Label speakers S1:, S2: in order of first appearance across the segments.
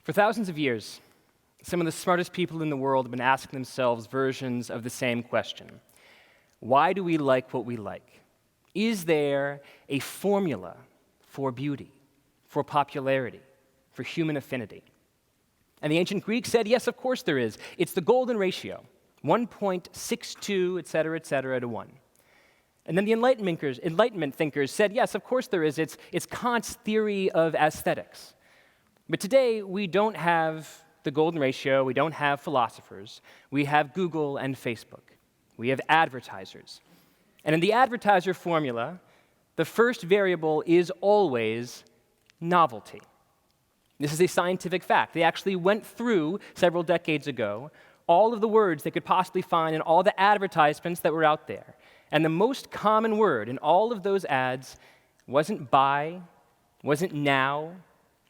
S1: For thousands of years, some of the smartest people in the world have been asking themselves versions of the same question. Why do we like what we like? Is there a formula for beauty, for popularity, for human affinity? And the ancient Greeks said, yes, of course there is. It's the golden ratio, 1.62, et cetera, to 1. And then the Enlightenment thinkers said, yes, of course there is. It's Kant's theory of aesthetics. But today, we don't have the golden ratio. We don't have philosophers. We have Google and Facebook. We have advertisers. And in the advertiser formula, the first variable is always novelty. This is a scientific fact. They actually went through, several decades ago, all of the words they could possibly find in all the advertisements that were out there. And the most common word in all of those ads wasn't buy, wasn't now,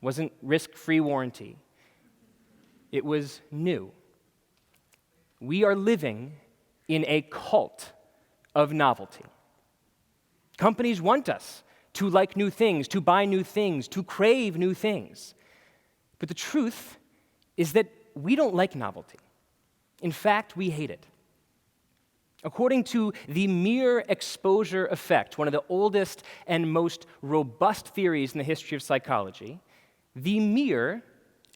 S1: wasn't risk-free warranty. It was new. We are living in a cult of novelty. Companies want us to like new things, to buy new things, to crave new things. But the truth is that we don't like novelty. In fact, we hate it. According to the mere exposure effect, one of the oldest and most robust theories in the history of psychology, the mere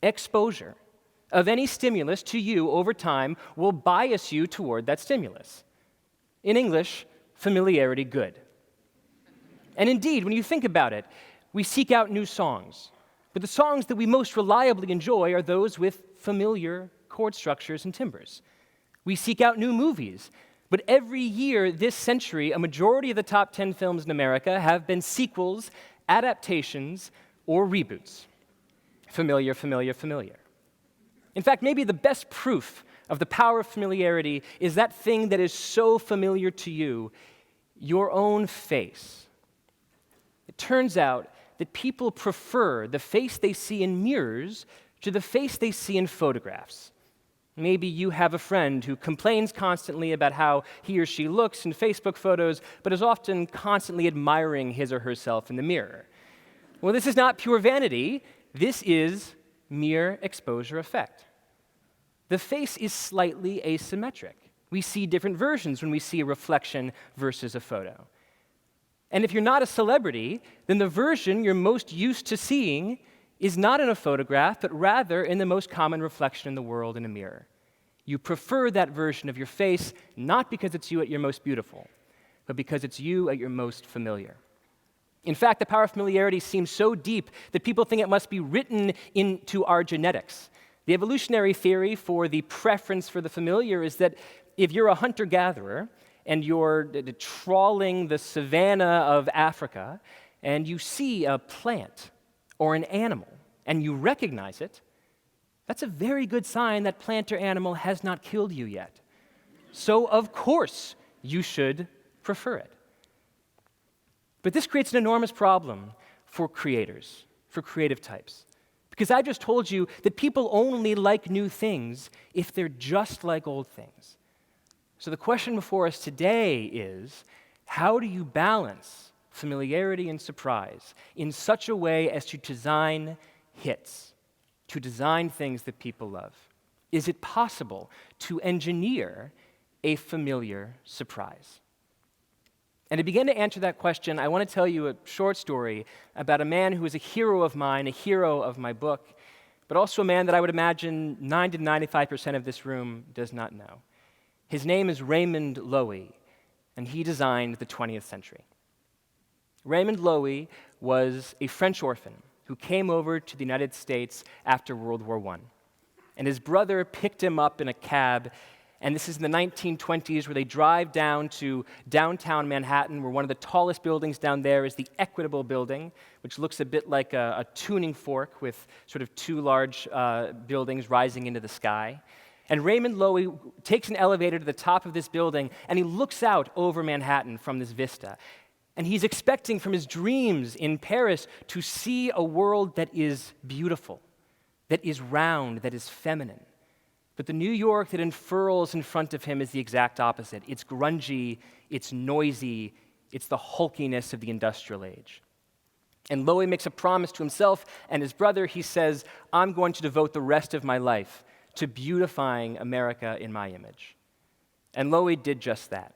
S1: exposure of any stimulus to you over time will bias you toward that stimulus. In English, familiarity good. And indeed, when you think about it, we seek out new songs. But the songs that we most reliably enjoy are those with familiar chord structures and timbres. We seek out new movies. But every year this century, a majority of the top 10 films in America have been sequels, adaptations, or reboots. Familiar, familiar, familiar. In fact, maybe the best proof of the power of familiarity is that thing that is so familiar to you, your own face. It turns out that people prefer the face they see in mirrors to the face they see in photographs. Maybe you have a friend who complains constantly about how he or she looks in Facebook photos, but is often constantly admiring his or herself in the mirror. Well, this is not pure vanity. This is mere exposure effect. The face is slightly asymmetric. We see different versions when we see a reflection versus a photo. And if you're not a celebrity, then the version you're most used to seeing is not in a photograph, but rather in the most common reflection in the world, in a mirror. You prefer that version of your face, not because it's you at your most beautiful, but because it's you at your most familiar. In fact, the power of familiarity seems so deep that people think it must be written into our genetics. The evolutionary theory for the preference for the familiar is that if you're a hunter-gatherer and you're trawling the savanna of Africa and you see a plant or an animal and you recognize it, that's a very good sign that plant or animal has not killed you yet. So, of course, you should prefer it. But this creates an enormous problem for creators, for creative types. Because I just told you that people only like new things if they're just like old things. So the question before us today is, how do you balance familiarity and surprise in such a way as to design hits, to design things that people love? Is it possible to engineer a familiar surprise? And to begin to answer that question, I want to tell you a short story about a man who is a hero of mine, a hero of my book, but also a man that I would imagine 90 to 95% of this room does not know. His name is Raymond Loewy, and he designed the 20th century. Raymond Loewy was a French orphan who came over to the United States after World War I. And his brother picked him up in a cab, and this is in the 1920s where they drive down to downtown Manhattan, where one of the tallest buildings down there is the Equitable Building, which looks a bit like a tuning fork with sort of two large buildings rising into the sky. And Raymond Loewy takes an elevator to the top of this building, and he looks out over Manhattan from this vista. And he's expecting from his dreams in Paris to see a world that is beautiful, that is round, that is feminine. But the New York that unfurls in front of him is the exact opposite. It's grungy, it's noisy, it's the hulkiness of the industrial age. And Lowy makes a promise to himself and his brother. He says, I'm going to devote the rest of my life to beautifying America in my image. And Lowy did just that.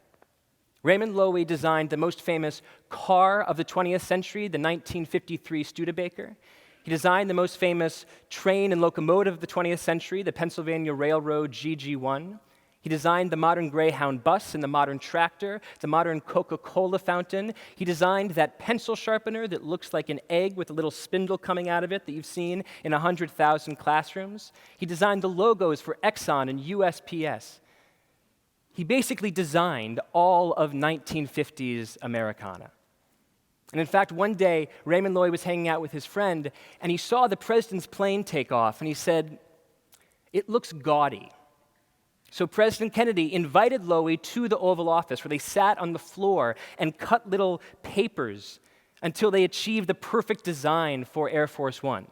S1: Raymond Lowy designed the most famous car of the 20th century, the 1953 Studebaker. He designed the most famous train and locomotive of the 20th century, the Pennsylvania Railroad GG1. He designed the modern Greyhound bus and the modern tractor, the modern Coca-Cola fountain. He designed that pencil sharpener that looks like an egg with a little spindle coming out of it that you've seen in 100,000 classrooms. He designed the logos for Exxon and USPS. He basically designed all of 1950s Americana. And in fact, one day, Raymond Lowy was hanging out with his friend, and he saw the president's plane take off, and he said, "It looks gaudy." So President Kennedy invited Lowy to the Oval Office, where they sat on the floor and cut little papers until they achieved the perfect design for Air Force One.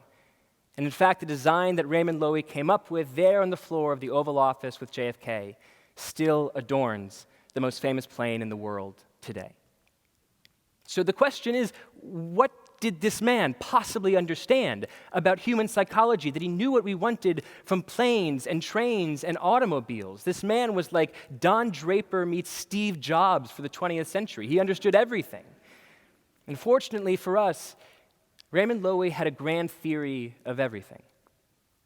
S1: And in fact, the design that Raymond Lowy came up with there on the floor of the Oval Office with JFK still adorns the most famous plane in the world today. So the question is, what did this man possibly understand about human psychology, that he knew what we wanted from planes and trains and automobiles? This man was like Don Draper meets Steve Jobs for the 20th century. He understood everything. Unfortunately for us, Raymond Lowy had a grand theory of everything.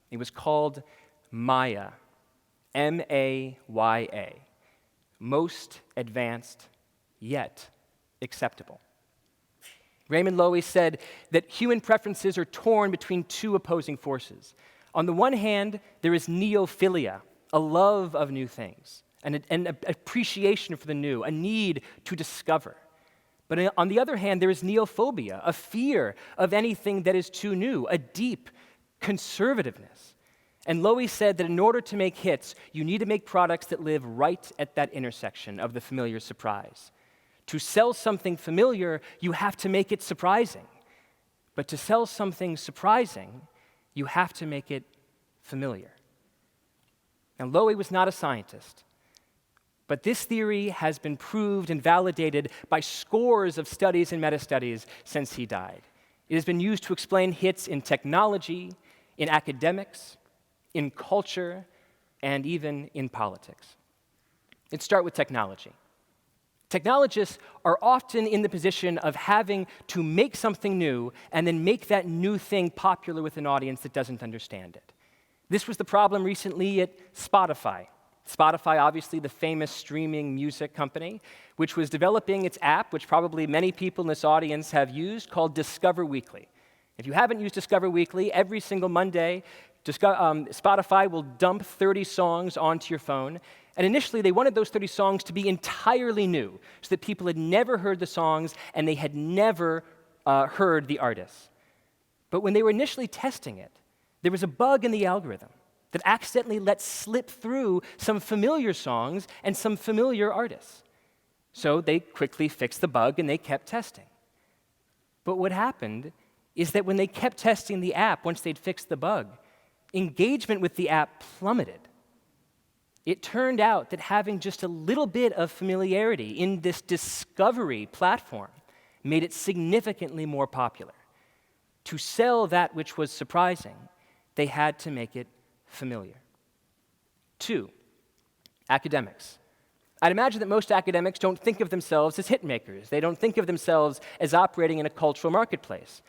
S1: It was called Maya, M-A-Y-A, most advanced yet acceptable. Raymond Lowy said that human preferences are torn between two opposing forces. On the one hand, there is neophilia, a love of new things, an appreciation for the new, a need to discover. But on the other hand, there is neophobia, a fear of anything that is too new, a deep conservativeness. And Lowy said that in order to make hits, you need to make products that live right at that intersection of the familiar surprise. To sell something familiar, you have to make it surprising. But to sell something surprising, you have to make it familiar. Now, Lowy was not a scientist, but this theory has been proved and validated by scores of studies and meta-studies since he died. It has been used to explain hits in technology, in academics, in culture, and even in politics. Let's start with technology. Technologists are often in the position of having to make something new and then make that new thing popular with an audience that doesn't understand it. This was the problem recently at Spotify. Spotify, obviously the famous streaming music company, which was developing its app, which probably many people in this audience have used, called Discover Weekly. If you haven't used Discover Weekly, every single Monday, Spotify will dump 30 songs onto your phone. And initially, they wanted those 30 songs to be entirely new, so that people had never heard the songs and they had never heard the artists. But when they were initially testing it, there was a bug in the algorithm that accidentally let slip through some familiar songs and some familiar artists. So they quickly fixed the bug and they kept testing. But what happened is that when they kept testing the app, once they'd fixed the bug, engagement with the app plummeted. It turned out that having just a little bit of familiarity in this discovery platform made it significantly more popular. To sell that which was surprising, they had to make it familiar. 2, academics. I'd imagine that most academics don't think of themselves as hit makers. They don't think of themselves as operating in a cultural marketplace.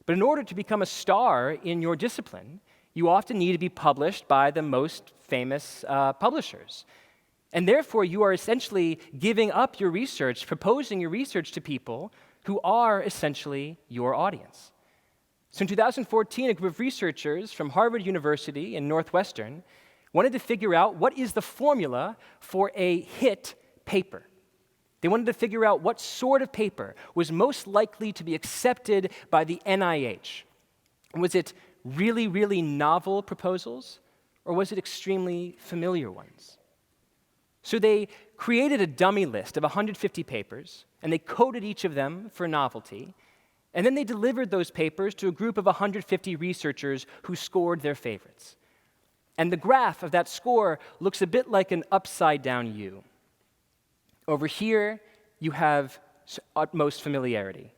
S1: But in order to become a star in your discipline, you often need to be published by the most famous publishers. And therefore, you are essentially giving up your research, proposing your research to people who are essentially your audience. So in 2014, a group of researchers from Harvard University and Northwestern wanted to figure out what is the formula for a hit paper. They wanted to figure out what sort of paper was most likely to be accepted by the NIH. Was it really, really novel proposals, or was it extremely familiar ones? So they created a dummy list of 150 papers, and they coded each of them for novelty, and then they delivered those papers to a group of 150 researchers who scored their favorites. And the graph of that score looks a bit like an upside-down U. Over here, you have utmost familiarity.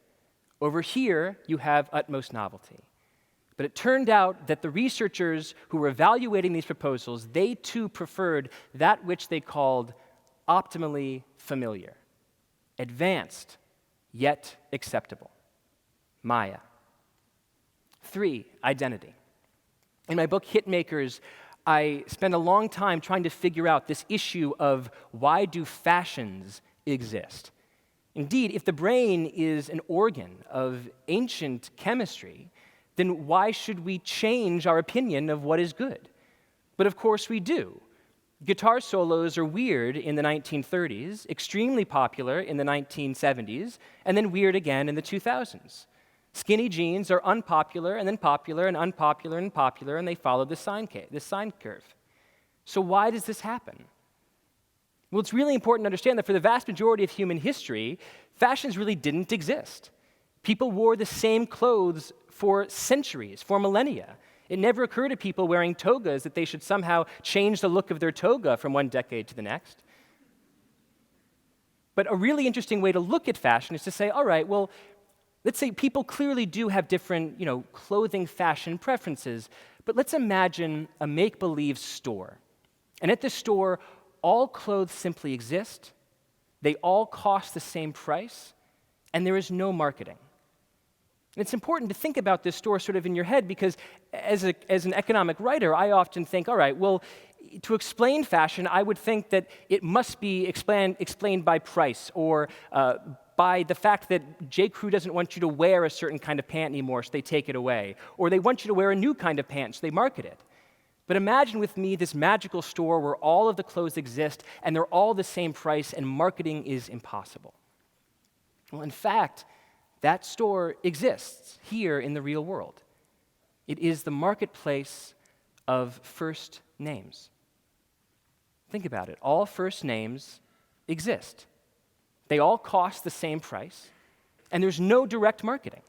S1: Over here, you have utmost novelty. But it turned out that the researchers who were evaluating these proposals, they too preferred that which they called optimally familiar, advanced, yet acceptable. Maya. 3, identity. In my book, Hitmakers, I spend a long time trying to figure out this issue of why do fashions exist? Indeed, if the brain is an organ of ancient chemistry, then why should we change our opinion of what is good? But of course we do. Guitar solos are weird in the 1930s, extremely popular in the 1970s, and then weird again in the 2000s. Skinny jeans are unpopular, and then popular, and unpopular, and popular, and they follow this sine curve. So why does this happen? Well, it's really important to understand that for the vast majority of human history, fashions really didn't exist. People wore the same clothes for centuries, for millennia. It never occurred to people wearing togas that they should somehow change the look of their toga from one decade to the next. But a really interesting way to look at fashion is to say, all right, well, let's say people clearly do have different, clothing fashion preferences, but let's imagine a make-believe store. And at this store, all clothes simply exist, they all cost the same price, and there is no marketing. And it's important to think about this store sort of in your head because as an economic writer, I often think, all right, well, to explain fashion, I would think that it must be explained by price or by the fact that J. Crew doesn't want you to wear a certain kind of pant anymore, so they take it away. Or they want you to wear a new kind of pant, so they market it. But imagine with me this magical store where all of the clothes exist and they're all the same price and marketing is impossible. Well, in fact, that store exists here in the real world. It is the marketplace of first names. Think about it. All first names exist. They all cost the same price, and there's no direct marketing.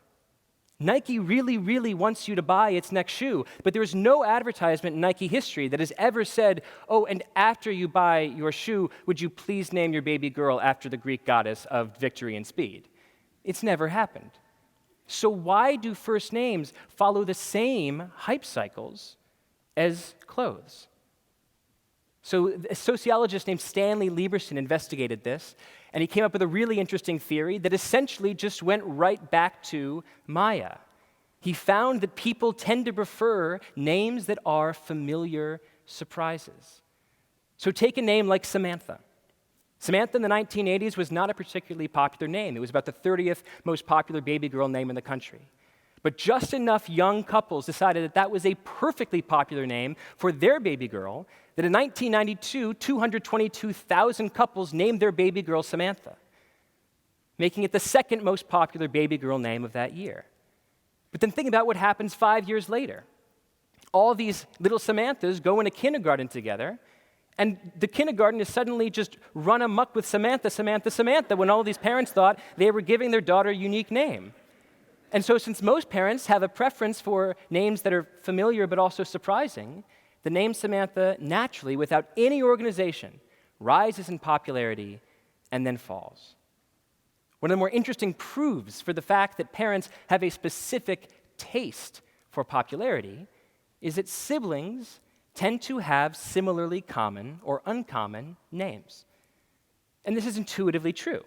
S1: Nike really, really wants you to buy its next shoe, but there's no advertisement in Nike history that has ever said, oh, and after you buy your shoe, would you please name your baby girl after the Greek goddess of victory and speed? It's never happened. So why do first names follow the same hype cycles as clothes? So a sociologist named Stanley Lieberson investigated this, and he came up with a really interesting theory that essentially just went right back to Maya. He found that people tend to prefer names that are familiar surprises. So take a name like Samantha. Samantha in the 1980s was not a particularly popular name. It was about the 30th most popular baby girl name in the country. But just enough young couples decided that that was a perfectly popular name for their baby girl that in 1992, 222,000 couples named their baby girl Samantha, making it the second most popular baby girl name of that year. But then think about what happens 5 years later. All these little Samanthas go into kindergarten together, and the kindergarten is suddenly just run amok with Samantha, Samantha, Samantha, when all of these parents thought they were giving their daughter a unique name. And so since most parents have a preference for names that are familiar but also surprising, the name Samantha naturally, without any organization, rises in popularity and then falls. One of the more interesting proofs for the fact that parents have a specific taste for popularity is that siblings tend to have similarly common or uncommon names. And this is intuitively true.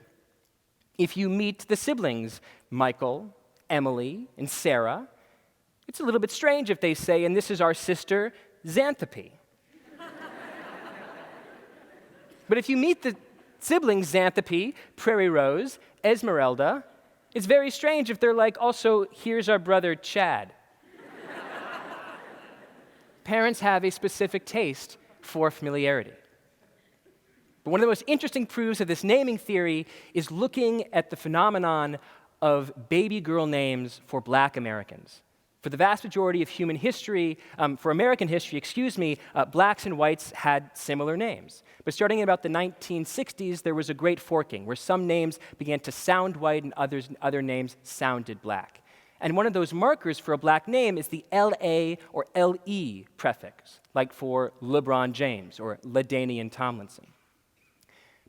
S1: If you meet the siblings, Michael, Emily, and Sarah, it's a little bit strange if they say, and this is our sister, Xanthopy. But if you meet the siblings Xanthopy, Prairie Rose, Esmeralda, it's very strange if they're like, also, here's our brother Chad. Parents have a specific taste for familiarity. But one of the most interesting proofs of this naming theory is looking at the phenomenon of baby girl names for Black Americans. For the vast majority of human history, for American history, blacks and whites had similar names. But starting in about the 1960s, there was a great forking where some names began to sound white and other names sounded black. And one of those markers for a black name is the LA or LE prefix, like for LeBron James or LaDainian Tomlinson.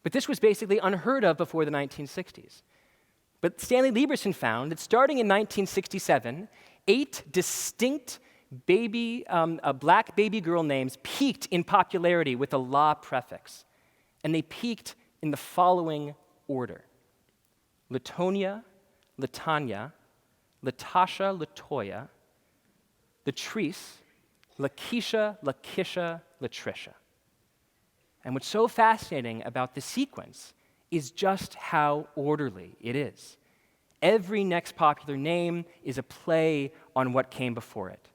S1: But this was basically unheard of before the 1960s. But Stanley Lieberson found that starting in 1967, 8 distinct black baby girl names peaked in popularity with a la prefix. And they peaked in the following order: Latonia, Latanya, Latasha, Latoya, Latrice, Lakeisha, Lakisha, Latricia. And what's so fascinating about the sequence is just how orderly it is. Every next popular name is a play on what came before it.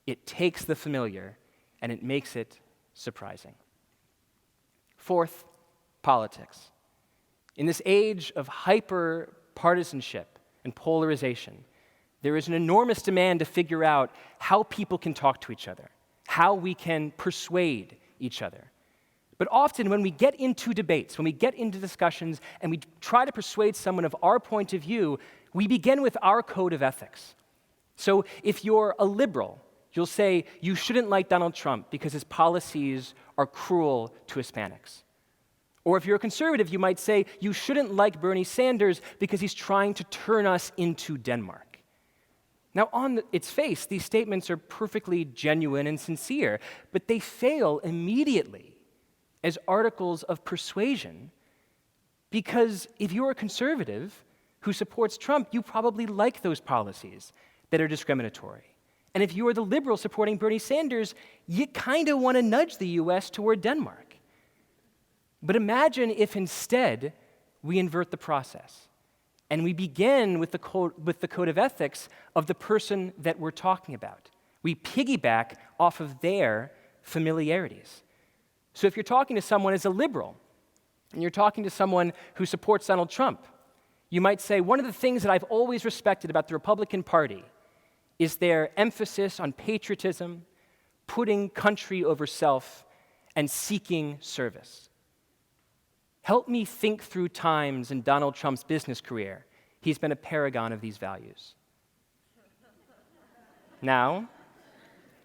S1: It takes the familiar and it makes it surprising. Fourth, politics. In this age of hyper-partisanship and polarization, there is an enormous demand to figure out how people can talk to each other, how we can persuade each other. But often when we get into debates, when we get into discussions, and we try to persuade someone of our point of view, we begin with our code of ethics. So if you're a liberal, you'll say you shouldn't like Donald Trump because his policies are cruel to Hispanics. Or if you're a conservative, you might say you shouldn't like Bernie Sanders because he's trying to turn us into Denmark. Now, on its face, these statements are perfectly genuine and sincere, but they fail immediately as articles of persuasion, because if you're a conservative who supports Trump, you probably like those policies that are discriminatory. And if you're the liberal supporting Bernie Sanders, you kind of want to nudge the US toward Denmark. But imagine if instead we invert the process and we begin with the code of ethics of the person that we're talking about. We piggyback off of their familiarities. So if you're talking to someone as a liberal, and you're talking to someone who supports Donald Trump, you might say, one of the things that I've always respected about the Republican Party is their emphasis on patriotism, putting country over self, and seeking service. Help me think through times in Donald Trump's business career. He's been a paragon of these values. Now,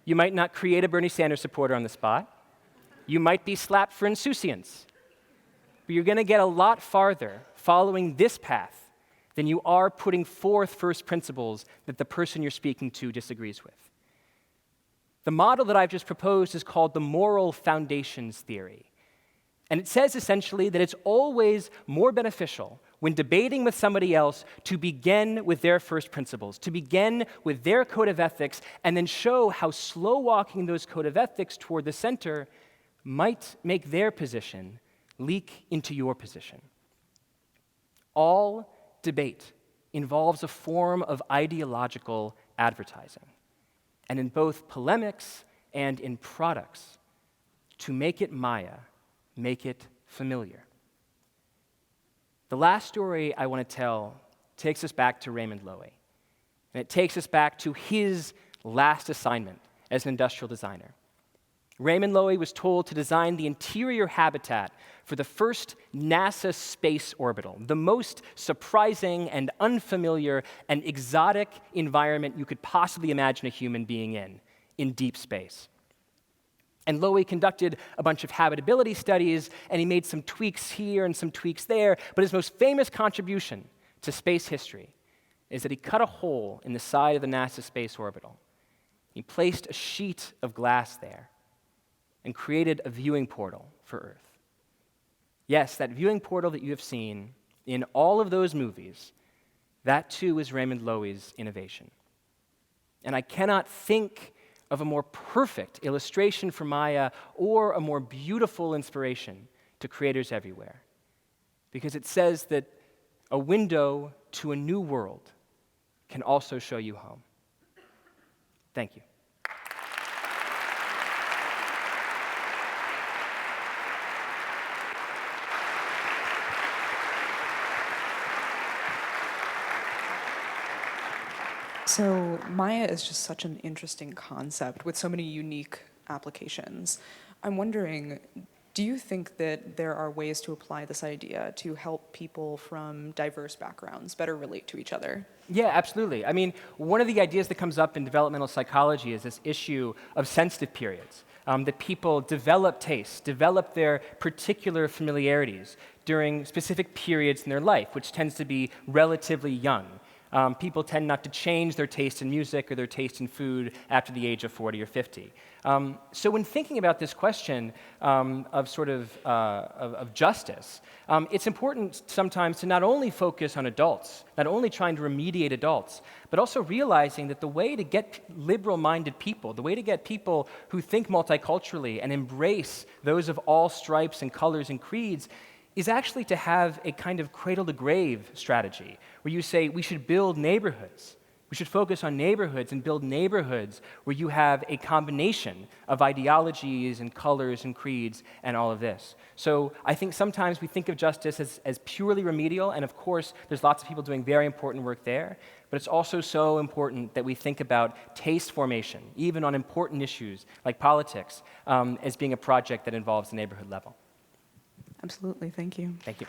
S1: you might not create a Bernie Sanders supporter on the spot. You might be slapped for insouciance. But you're going to get a lot farther following this path than you are putting forth first principles that the person you're speaking to disagrees with. The model that I've just proposed is called the moral foundations theory. And it says essentially that it's always more beneficial when debating with somebody else to begin with their first principles, to begin with their code of ethics, and then show how slow walking those code of ethics toward the center might make their position leak into your position. All debate involves a form of ideological advertising, and in both polemics and in products, to make it Maya, make it familiar. The last story I want to tell takes us back to Raymond Loewy, and it takes us back to his last assignment as an industrial designer. Raymond Loewy was told to design the interior habitat for the first NASA space orbital, the most surprising and unfamiliar and exotic environment you could possibly imagine a human being in deep space. And Loewy conducted a bunch of habitability studies, and he made some tweaks here and some tweaks there, but his most famous contribution to space history is that he cut a hole in the side of the NASA space orbital. He placed a sheet of glass there and created a viewing portal for Earth. Yes, that viewing portal that you have seen in all of those movies, that too is Raymond Loewy's innovation. And I cannot think of a more perfect illustration for Maya or a more beautiful inspiration to creators everywhere, because it says that a window to a new world can also show you home. Thank you.
S2: So Maya is just such an interesting concept with so many unique applications. I'm wondering, Do you think that there are ways to apply this idea to help people from diverse backgrounds better relate to each other?
S1: Yeah, absolutely. I mean, one of the ideas that comes up in developmental psychology is this issue of sensitive periods, that people develop tastes, develop their particular familiarities during specific periods in their life, which tends to be relatively young. People tend not to change their taste in music or their taste in food after the age of 40 or 50. So when thinking about this question of justice, it's important sometimes to not only focus on adults, not only trying to remediate adults, but also realizing that the way to get liberal-minded people, the way to get people who think multiculturally and embrace those of all stripes and colors and creeds is actually to have a kind of cradle-to-grave strategy, where you say we should build neighborhoods. We should focus on neighborhoods and build neighborhoods where you have a combination of ideologies and colors and creeds and all of this. So I think sometimes we think of justice as purely remedial, and of course there's lots of people doing very important work there, but it's also so important that we think about taste formation, even on important issues like politics, as being a project that involves the neighborhood level.
S2: Absolutely, thank you.
S1: Thank you.